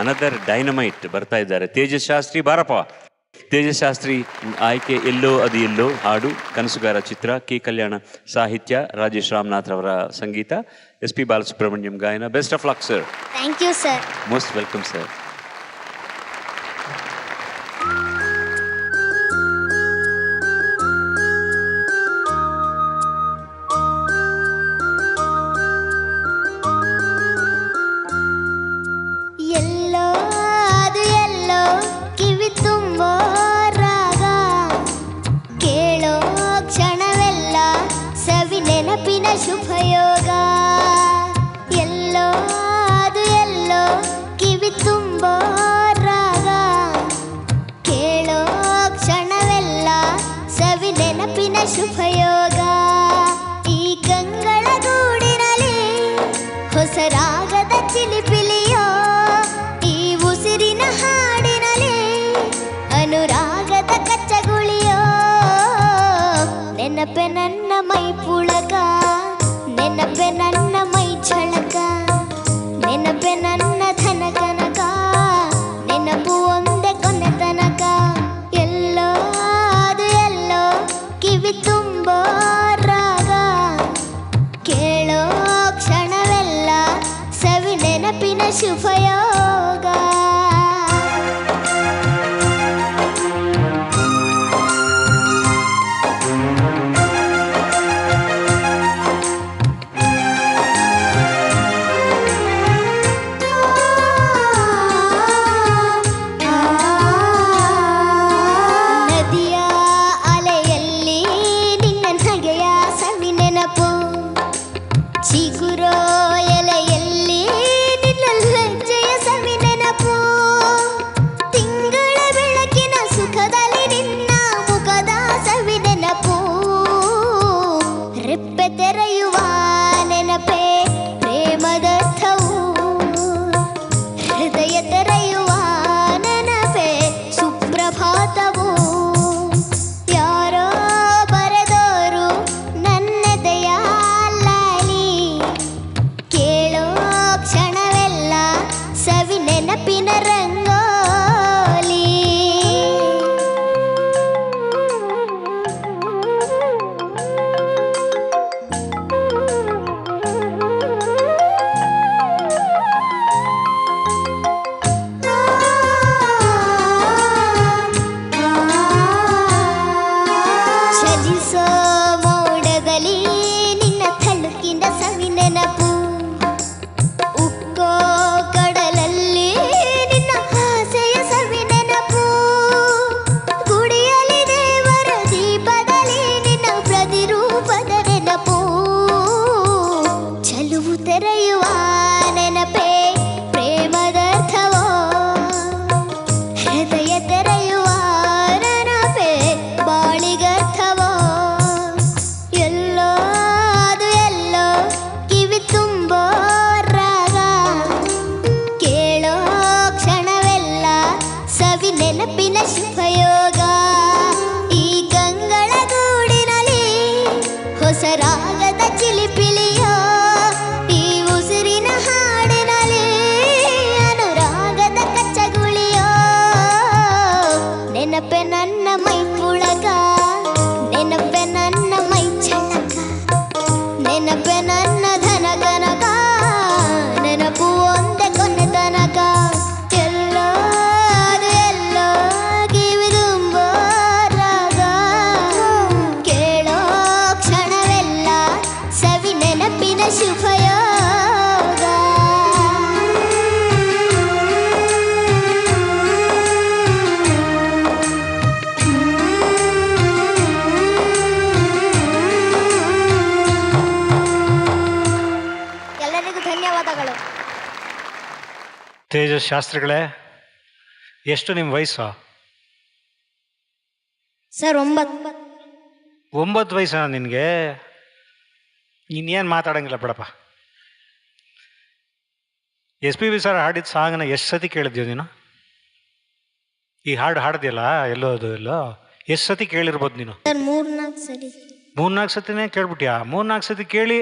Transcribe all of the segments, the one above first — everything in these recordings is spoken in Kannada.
ಅನದರ್ ಡೈನಮೈಟ್ ಬರ್ತಾ ಇದ್ದಾರೆ. ತೇಜಸ್ ಶಾಸ್ತ್ರಿ ಬಾರಪ್ಪ. ತೇಜಸ್ ಶಾಸ್ತ್ರಿ ಆಯ್ಕೆ ಎಲ್ಲೋ ಅದು ಎಲ್ಲೋ ಹಾಡು, ಕನಸುಗಾರ ಚಿತ್ರ, ಕೆ ಕಲ್ಯಾಣ ಸಾಹಿತ್ಯ, ರಾಜೇಶ್ ರಾಮನಾಥ್ ಅವರ ಸಂಗೀತ, SP ಬಾಲಸುಬ್ರಹ್ಮಣ್ಯಂ ಗಾಯನ. Best of luck sir. Thank you sir. Most welcome sir. ಎಲ್ಲೋ ಅದು ಎಲ್ಲೋ ಕಿವಿ ತುಂಬೋ ರಾಗ, ಕೇಳೋ ಕ್ಷಣವೆಲ್ಲ ಸವಿ ನೆನಪಿನ ಶುಭಯೋಗ. ಎಲ್ಲೋ ಅದು ಎಲ್ಲೋ ಕಿವಿ ತುಂಬೋ ರಾಗ, ಕೇಳೋ ಕ್ಷಣವೆಲ್ಲ ಸವಿ ನೆನಪಿನ ಶುಭಯೋಗ. ಈ ಕಂಗಳ ಗೂಡಿನಲ್ಲಿ ಹೊಸ ರಾಗದ ಚಿಲಿಪಿಲಿಯೋ, ಈ ಉಸಿರಿನ ಹಾಡಿನಲ್ಲಿ ಅನುರಾಗದ ಕಚ್ಚಗುಳಿಯೋ. ನೆನಪೆ ನನ್ನ ಮೈ ಪುಳಕ, ನೆನಪೆ ನನ್ನ ಮೈ ಛಳಕ, ನೆನಪೆ ನನ್ನ ಧನ ಕನಕ, ನೆನಪು ಒಂದೇ ಕೊನೆ ತನಕ. ಎಲ್ಲೋ ಅದು ಎಲ್ಲೋ ಕಿವಿ ತುಂಬೋ ರಾಗ, ಕೇಳೋ ಕ್ಷಣವೆಲ್ಲ ಸವಿ ನೆನಪಿನ ಶುಭಯೋಗ. ನದಿಯ ಅಲೆಯಲ್ಲಿ ನಿನ್ನ ನಗೆಯ ಸವಿ ನೆನಪು, ಚಿಗುರೋ ಎಲೆಯಲ್ಲಿ ನಿನ್ನ ಲಜ್ಜೆಯ ಸವಿ ನೆನಪು, ತಿಂಗಳ ಬೆಳಕಿನ ಸುಖದಲ್ಲಿ ನಿನ್ನ ಮುಖದ ಸವಿ ನೆನಪು, ರೆಪ್ಪೆ ತೆರೆಯುವ ನೆನಪೇ ಪ್ರೇಮದರ್ಥವು, ಹೃದಯ ತೆರೆಯುವ ನೆನಪೇ ಸುಪ್ರಭಾತವು. ಯಾರೋ ಬರೆದೋರು ನನ್ನೆದೆಯ ಲಾಲಿ, ಕೇಳೋ ಕ್ಷಣವೆಲ್ಲ ಸವಿ ನೆನಪಿನ ರಂಗೋಲಿ. ಚಲಿಸೋ ಮೋಡದಲ್ಲಿ ನಿನ್ನ ತಳುಕಿನ ಸವಿ ನೆನಪು, ಉಕ್ಕೋ ಕಡಲಲ್ಲಿ ನಿನ್ನ ಆಸೆಯ ಸವಿ ನೆನಪು, ಗುಡಿಯಲ್ಲಿ ದೇವರ ದೀಪದಲ್ಲಿ ನಿನ್ನ ಪ್ರತಿರೂಪದ ನೆನಪು, ಚಲುವು ತೆರೆಯುವ ನೆನಪೇ ಪ್ರೇಮದರ್ಥವೋ, ಹೃದಯ ತೆರೆಯುವ ನೆನಪೇ ಬಾಳಿಗರ್ಥವೋ. ಎಲ್ಲೋ ಅದು ಎಲ್ಲೋ ಕಿವಿ ತುಂಬೋ ರಾಗ, ಕೇಳೋ ಕ್ಷಣವೆಲ್ಲ ಸವಿ ನೆನಪಿನ ಶುಭಯೋಗ. ಈ ಕಂಗಳ ಗೂಡಿನಲ್ಲಿ ಹೊಸ ರಾಗದ ಚಿಲಿಪಿಲಿಯೋ, ಈ ಉಸಿರಿನ ಹಾಡಿನಲ್ಲಿ ಅನುರಾಗದ ಕಚ್ಚಗುಳಿಯೋ. ನೆನಪೆ ನನ್ನ ಮೈ ಪುಳಕ, ನೆನಪೆ ನನ್ನ ಮೈ ಛಳಕ, ನೆನಪೆ ನನ್ನ ಧನ ಕನಕ, ನೆನಪು ಒಂದೇ ಕೊನೆ ತನಕ. ಎಲ್ಲೋ ಅದು ಎಲ್ಲೋ ಕಿವಿ ತುಂಬೋ ರಾಗ, ಕೇಳೋ ಕ್ಷಣವೆಲ್ಲ ಸವಿ ನೆನಪಿನ ಶುಭಯೋಗ. ಎಲ್ಲರಿಗೂ ಧನ್ಯವಾದಗಳು. ತೇಜಸ್ ಶಾಸ್ತ್ರಿಗಳೇ, ಎಷ್ಟು ನಿಮ್ಮ ವಯಸ್ಸು? ಸರ್ 9. 9 ವಯಸ್ಸಾ ನಿನಗೆ? ಇನ್ನೇನು ಮಾತಾಡಂಗಿಲ್ಲ ಬಿಡಪ್ಪ. SPB ಸರ್ ಹಾಡಿದ ಸಾಂಗ್ನ ಎಷ್ಟು ಸತಿ ಕೇಳಿದ್ಯೋ ನೀನು? ಈ ಹಾಡು ಹಾಡ್ದಿಯಲ್ಲ ಎಲ್ಲೋ ಅದು ಎಲ್ಲೋ, ಎಷ್ಟು ಸತಿ ಕೇಳಿರ್ಬೋದು ನೀನು? ಸರ್ 3-4 ಸರಿ. 3-4 ಸತಿನೇ ಕೇಳ್ಬಿಟ್ಯಾ? 3-4 ಸತಿ ಕೇಳಿ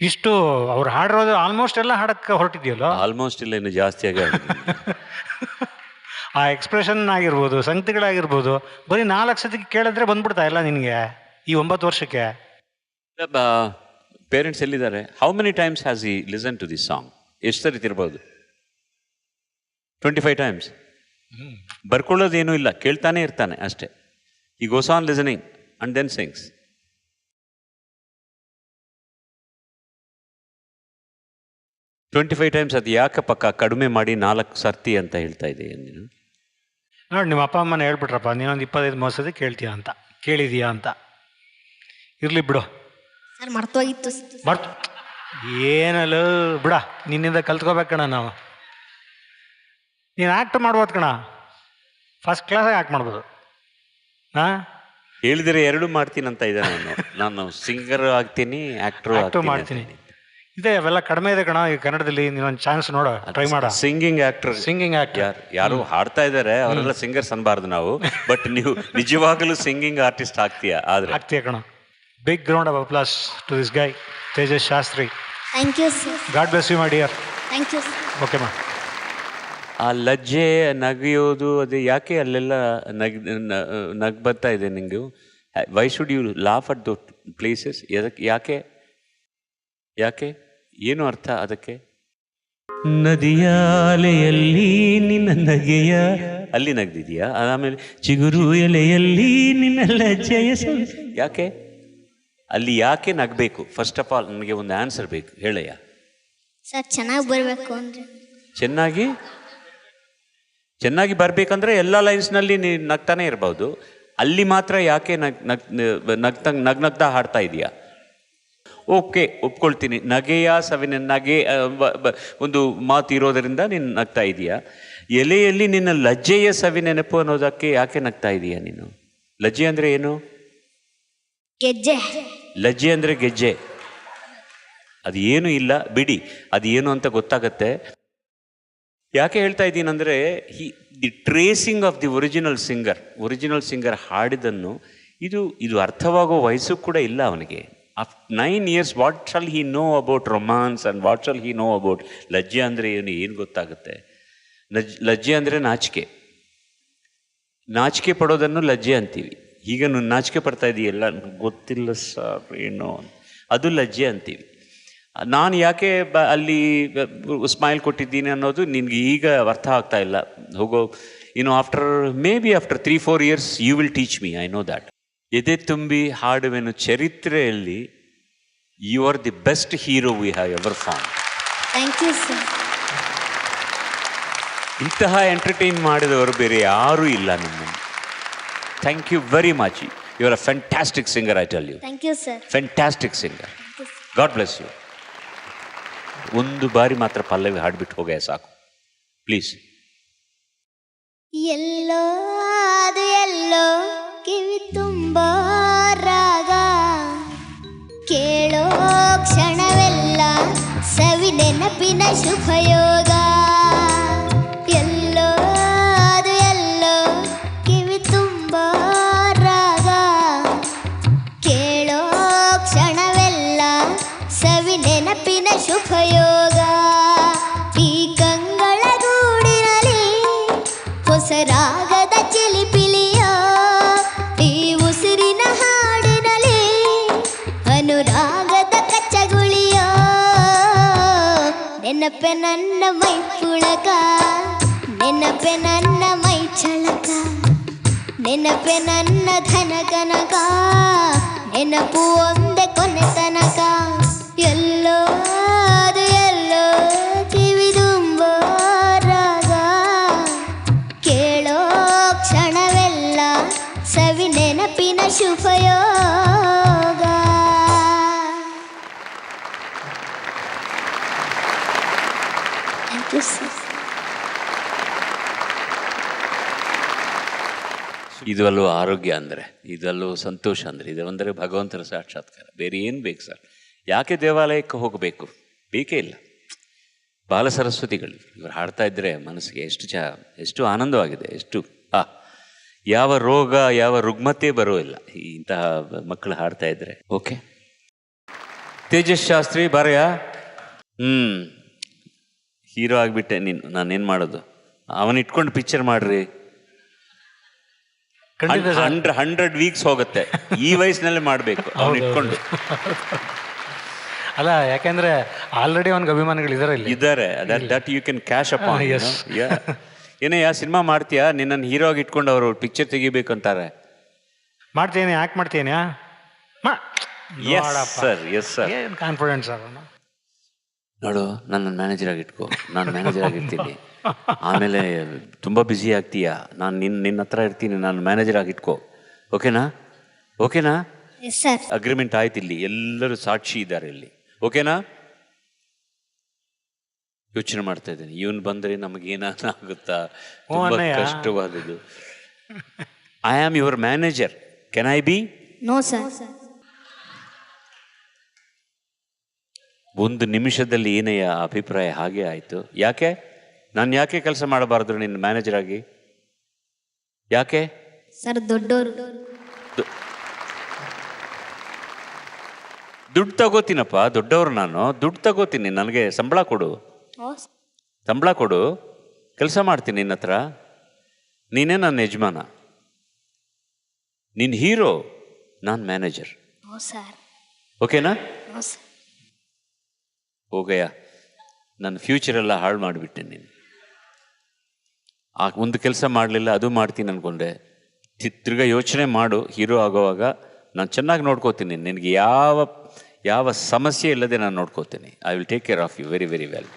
ಇಷ್ಟು ಅವ್ರು ಹಾಡಿರೋದು ಆಲ್ಮೋಸ್ಟ್ ಎಲ್ಲ ಹಾಡಕ್ಕೆ ಹೊರಟಿದ್ಯಲ್ಲೋ. ಆಲ್ಮೋಸ್ಟ್ ಇಲ್ಲ, ಇನ್ನು ಜಾಸ್ತಿ ಆಗಿ ಆ ಎಕ್ಸ್ಪ್ರೆಷನ್ ಆಗಿರ್ಬೋದು, ಸಂಗತಿಗಳಾಗಿರ್ಬೋದು, ಬರೀ 4 ಸತಿಗೆ ಕೇಳಿದ್ರೆ ಬಂದ್ಬಿಡ್ತಾ ಇಲ್ಲ ನಿನಗೆ ಈ 9 ವರ್ಷಕ್ಕೆ. ಪೇರೆಂಟ್ಸ್ ಎಲ್ಲಿದ್ದಾರೆ? ಹೌ ಮೆನಿ ಟೈಮ್ಸ್ ಹ್ಯಾಸ್ ಈ ಲಿಸನ್ ಟು ದಿಸ್ ಸಾಂಗ್? ಎಷ್ಟು ಸರಿ ತಿರ್ಬೋದು? 25 ಟೈಮ್ಸ್. ಬರ್ಕೊಳ್ಳೋದೇನೂ ಇಲ್ಲ, ಕೇಳ್ತಾನೆ ಇರ್ತಾನೆ ಅಷ್ಟೇ. He goes on listening and then sings. Times. ಅದು ಯಾಕೆ ಪಕ್ಕ ಕಡಿಮೆ ಮಾಡಿ 4 ಸರ್ತಿ ಅಂತ ಹೇಳ್ತಾ ಇದೆಯಾ ನೀನು? ನೋಡಿ, ನಿಮ್ಮ ಅಪ್ಪ ಅಮ್ಮನ ಹೇಳ್ಬಿಟ್ರಪ್ಪ, ನೀನೊಂದು 25-30 ಸತಿ ಕೇಳಿದೀಯಾ ಅಂತ. ಇರಲಿ ಬಿಡು ಸರ್, ಮರ್ತೋಗಿತ್ತು. ಏನಲ್ಲ ಬಿಡ, ನಿನ್ನಿಂದ ಕಲ್ತ್ಕೋಬೇಕಣ್ಣ ನಾವು. ನೀನು ಆ್ಯಕ್ಟ್ ಮಾಡ್ಬೋದು ಕಣ, ಫಸ್ಟ್ ಕ್ಲಾಸಾಗಿ ಆ್ಯಕ್ಟ್ ಮಾಡ್ಬೋದು. ಹೇಳಿದರೆ 2 ಮಾಡ್ತೀನಿ ಅಂತ ಇದೆ. ನಾನು ಸಿಂಗರ್ ಆಗ್ತೀನಿ, ಆ್ಯಕ್ಟ್ರು ಮಾಡ್ತೀನಿ. ಇದೆ, ಅವೆಲ್ಲ ಕಡಿಮೆ ಇದೆ ಕಣ ಈ ಕನ್ನಡದಲ್ಲಿ. ನೀನೊಂದು ಚಾನ್ಸ್ ನೋಡ, ಟ್ರೈ ಮಾಡ. ಸಿಂಗಿಂಗ್ ಆಕ್ಟರ್ ಯಾರು ಹಾಡ್ತಾ ಇದ್ದಾರೆ ಅವರೆಲ್ಲ ಸಿಂಗರ್ಸ್ ಅನ್ಬಾರ್ದು ನಾವು. ಬಟ್ ನೀವು ನಿಜವಾಗಲೂ ಸಿಂಗಿಂಗ್ ಆರ್ಟಿಸ್ಟ್ ಆಗ್ತೀಯ ಕಣ. Big ground of applause to this guy, Tejas Shastri. Thank you sir. God bless you my dear. Thank you sir. Okay ಮಾ. ಆ ಲಜ್ಜೆ, ನಗಿಯೋದು, ಅದು ಯಾಕೆ ಅಲ್ಲೆಲ್ಲ ನಗ್ ಬರ್ತಾ ಇದೆ ನಿಂಗೆ? Why should you laugh at those places? ಯಾಕೆ ಏನು ಅರ್ಥ ಅದಕ್ಕೆ? ನದಿಯಾಲೆಯಲ್ಲಿ ನಿನ್ನ ನಗೆಯ, ಅಲ್ಲಿ ನಗ್ದಿದೆಯಾ? ಆಮೇಲೆ ಚಿಗುರು ಎಲೆಯಲ್ಲಿ ನಿನ್ನ ಲಜ್ಜೆಯ. ಯಾಕೆ ಅಲ್ಲಿ ಯಾಕೆ ನಗಬೇಕು? ಫಸ್ಟ್ ಆಫ್ ಆಲ್ ನನಗೆ ಒಂದು ಆನ್ಸರ್ ಬೇಕು, ಹೇಳಯ್ಯ. ಸರ್, ಚೆನ್ನಾಗಿ ಬರಬೇಕು ಅಂದರೆ. ಚೆನ್ನಾಗಿ ಬರಬೇಕಂದ್ರೆ ಎಲ್ಲ ಲೈನ್ಸ್ನಲ್ಲಿ ನೀನು ನಗ್ತಾನೆ ಇರ್ಬೋದು. ಅಲ್ಲಿ ಮಾತ್ರ ಯಾಕೆ ನಗ್ನಗ್ತಾ ಹಾಡ್ತಾ ಇದೆಯಾ? ಓಕೆ, ಒಪ್ಕೊಳ್ತೀನಿ. ನಗೆಯ ಸವಿನ ನಗೆ ಒಂದು ಮಾತು ಇರೋದರಿಂದ ನೀನು ನಗ್ತಾ ಇದೆಯಾ. ಎಲೆಯಲ್ಲಿ ನಿನ್ನ ಲಜ್ಜೆಯ ಸವಿ ನೆನಪು ಅನ್ನೋದಕ್ಕೆ ಯಾಕೆ ನಗ್ತಾ ಇದೆಯಾ ನೀನು? ಲಜ್ಜೆ ಅಂದರೆ ಏನು? ಗೆಜ್ಜೆ. ಲಜ್ಜೆ ಅಂದರೆ ಗೆಜ್ಜೆ. ಅದು ಏನು ಇಲ್ಲ ಬಿಡಿ, ಅದು ಏನು ಅಂತ ಗೊತ್ತಾಗತ್ತೆ. ಯಾಕೆ ಹೇಳ್ತಾ ಇದ್ದೀನಂದರೆ, the tracing of the original singer ಹಾಡಿದನ್ನು ಇದು ಅರ್ಥವಾಗೋ ವಯಸ್ಸು ಕೂಡ ಇಲ್ಲ ಅವನಿಗೆ. After 9 years what shall he know about romance and what shall he know about ಲಜ್ಜೆ ಅಂದರೆ ಏನು ಗೊತ್ತಾಗುತ್ತೆ? ಲಜ್ಜೆ ಅಂದರೆ ನಾಚಿಕೆ ಪಡೋದನ್ನು ಲಜ್ಜೆ ಅಂತೀವಿ. ಈಗ ನೀನು ನಾಚಿಕೆ ಪಡ್ತಾ ಇದೆಯಲ್ಲ, ಗೊತ್ತಿಲ್ಲ ಸರ್ ಏನೋ, ಅದು ಲಜ್ಜೆ ಅಂತೀವಿ. ನಾನು ಯಾಕೆ ಅಲ್ಲಿ ಸ್ಮೈಲ್ ಕೊಟ್ಟಿದ್ದೀನಿ ಅನ್ನೋದು ನಿನ್ಗೆ ಈಗ ಅರ್ಥ ಆಗ್ತಾ ಇಲ್ಲ. ಹೋಗೋ, after 3-4 years you will teach me, I know that. ಎದೆ ತುಂಬಿ ಹಾಡುವೆನು ಚರಿತ್ರೆಯಲ್ಲಿ you are the best hero we have ever found. Thank you sir. ಇಂತಹ ಎಂಟರ್ಟೈನ್ ಮಾಡಿದವರು ಬೇರೆ ಯಾರೂ ಇಲ್ಲ ನಿಮ್ಮನ್ನು. Thank you very much. You are a fantastic singer, I tell you. Thank you sir. Fantastic singer. God bless you. ಒಂದು ಬಾರಿ ಮಾತ್ರ ಪಲ್ಲವಿ ಹಾಡ್ಬಿಟ್ಟು ಹೋಗೇ ಸಾಕು, ಪ್ಲೀಸ್. ಎಲ್ಲೋ ಅದು ಎಲ್ಲೋ ಕಿವಿ ತುಂಬ ರಾಗ, ಕೇಳೋ ಕ್ಷಣವೆಲ್ಲ ಸವಿ ನೆನಪಿನ ಶುಭಯೋಗ. ಎಲ್ಲೋ ಅದು ಎಲ್ಲೋ ಕಿವಿ ತುಂಬ ರಾಗ, ಕೇಳೋ ಕ್ಷಣವೆಲ್ಲ ಸವಿ ನೆನಪಿನ ಶುಭಯೋಗ. ಈ ಕಂಗಳ ಗೂಡಿನಲ್ಲಿ ಹೊಸ ರಾಗದ ಚಿಲಿಪಿಲಿಯ, ಈ ಉಸಿರಿನ ಹಾಡಿನಲ್ಲಿ ಅನುರಾಗದ ಕಚ್ಚಗುಳಿಯ. ನೆನಪೆ ನನ್ನ ಮೈ ಪುಳಕ, ನೆನಪೆ ನನ್ನ ಮೈ ಚಳಕ, ನೆನಪೆ ನನ್ನ ಧನ ಕನಕ, ನೆನಪು ಒಂದೇ ಕೊನೆ ತನಕ. ಎಲ್ಲೋ ಅದು ಎಲ್ಲೋ ಕಿವಿ ತುಂಬ ರಾಗ, ಕೇಳೋ ಕ್ಷಣವೆಲ್ಲ ಸವಿ ನೆನಪಿನ ಶುಭಯೋಗ. Thank you sir. ಇದು ಅಲ್ಲೂ ಆರೋಗ್ಯ ಅಂದರೆ, ಇದಲ್ಲೂ ಸಂತೋಷ ಅಂದರೆ, ಇದು ಅಂದರೆ ಭಗವಂತನ ಸಾಕ್ಷಾತ್ಕಾರ. ಬೇರೆ ಏನು ಬೇಕು ಸರ್? ಯಾಕೆ ದೇವಾಲಯಕ್ಕೆ ಹೋಗಬೇಕು? ಬೇಕೇ ಇಲ್ಲ. ಬಾಲ ಸರಸ್ವತಿಗಳು ಇವರು ಹಾಡ್ತಾ ಇದ್ದರೆ ಮನಸ್ಸಿಗೆ ಎಷ್ಟು ಆನಂದವಾಗಿದೆ, ಯಾವ ರೋಗ ಯಾವ ರುಗ್ಮತೆ ಬರೋಲ್ಲ ಇಂತಹ ಮಕ್ಕಳು ಹಾಡ್ತಾ ಇದ್ದರೆ. ಓಕೆ. ತೇಜಸ್ ಶಾಸ್ತ್ರಿ ಬಾರಯ್ಯ. ಹೀರೋ ಆಗಿಬಿಟ್ಟೆ ನೀನು. ನಾನೇನು ಮಾಡೋದು? ಅವನ್ ಇಟ್ಕೊಂಡು ಪಿಕ್ಚರ್ ಮಾಡ್ರಿ. ಖಂಡಿತ ಸರ್. 100 ವೀಕ್ಸ್ ಹೋಗುತ್ತೆ. ಈ ವಯಸ್ಸಿನಲ್ಲೇ ಮಾಡಬೇಕು ಅವನ್ ಇಟ್ಕೊಂಡು. ಅಲ್ಲ, ಯಾಕೆಂದ್ರೆ ಆಲ್ರೆಡಿ ಅವನಿಗೆ ಅಭಿಮಾನಿಗಳಿದ್ದಾರೆ ಇಲ್ಲಿ. ಇದ್ದಾರೆ. That you can cash up. Yes. ಏನಯ್ಯ ಸಿನಿಮಾ ಮಾಡ್ತೀಯಾ? ನಿನ್ನನ್ನು ಹೀರೋ ಆಗಿ ಇಟ್ಕೊಂಡು ಅವರು ಪಿಕ್ಚರ್ ತೆಗಿಬೇಕು ಅಂತಾರೆ. ಮಾಡ್ತೀನಿ, ಯಾಕೆ ಮಾಡ್ತೀನಿ? Yes sir, yes sir. ಏನು ಕಾನ್ಫಿಡೆನ್ಸ್ ಅವನು. ನೋಡು, ನನ್ನ ಮ್ಯಾನೇಜರ್ ಆಗಿ ಇಟ್ಕೋ. ನಾನು ಮ್ಯಾನೇಜರ್ ಆಗಿರ್ತೀನಿ. ಆಮೇಲೆ ತುಂಬ ಬ್ಯುಸಿ ಆಗ್ತೀಯಾ. ನಾನು ನಿನ್ನ ಹತ್ರ ಇರ್ತೀನಿ. ನಾನು ಮ್ಯಾನೇಜರ್ ಆಗಿ ಇಟ್ಕೋ. ಓಕೆನಾ? ಓಕೆನಾ? Yes sir. ಅಗ್ರಿಮೆಂಟ್ ಆಯ್ತು. ಇಲ್ಲಿ ಎಲ್ಲರೂ ಸಾಕ್ಷಿ ಇದ್ದಾರೆ ಇಲ್ಲಿ. ಓಕೆನಾ? ಯೋಚನೆ ಮಾಡ್ತಾ ಇದ್ದೀನಿ, ಇವನು ಬಂದರೆ ನಮಗೇನಾಗುತ್ತಾ? ತುಂಬ ಕಷ್ಟವಾದದ್ದು. I am your manager. Can I be? No sir. ಒಂದು ನಿಮಿಷದಲ್ಲಿ ಏನಯ್ಯ ಅಭಿಪ್ರಾಯ ಹಾಗೆ ಆಯಿತು. ಯಾಕೆ ನಾನು ಯಾಕೆ ಕೆಲಸ ಮಾಡಬಾರ್ದು ನಿನ್ನ ಮ್ಯಾನೇಜರ್ ಆಗಿ? ಯಾಕೆ ಸರ್? ದೊಡ್ಡವರು. ದುಡ್ಡು ತಗೋತೀನಪ್ಪ, ದೊಡ್ಡವರು ನಾನು. ದುಡ್ಡು ತಗೋತೀನಿ, ನನಗೆ ಸಂಬಳ ಕೊಡು. ಸಂಬಳ ಕೊಡು, ಕೆಲಸ ಮಾಡ್ತೀನಿ ನಿನ್ನ ಹತ್ರ. ನೀನೇ ನನ್ನ ಯಜಮಾನ, ನೀನು ಹೀರೋ, ನಾನು ಮ್ಯಾನೇಜರ್. ಓಕೆನಾ? ಹೋಗಯ್ಯ, ನನ್ನ ಫ್ಯೂಚರೆಲ್ಲ ಹಾಳು ಮಾಡಿಬಿಟ್ಟೆ ನೀನು. ಒಂದು ಕೆಲಸ ಮಾಡಲಿಲ್ಲ, ಅದು ಮಾಡ್ತೀನಿ ಅಂದ್ಕೊಂಡೆ. ತಿರ್ಗಾ ಯೋಚನೆ ಮಾಡು. ಹೀರೋ ಆಗೋವಾಗ ನಾನು ಚೆನ್ನಾಗಿ ನೋಡ್ಕೋತೀನಿ. ನಿನಗೆ ಯಾವ ಸಮಸ್ಯೆ ಇಲ್ಲದೆ ನಾನು ನೋಡ್ಕೋತೀನಿ. I will take care of you very very well.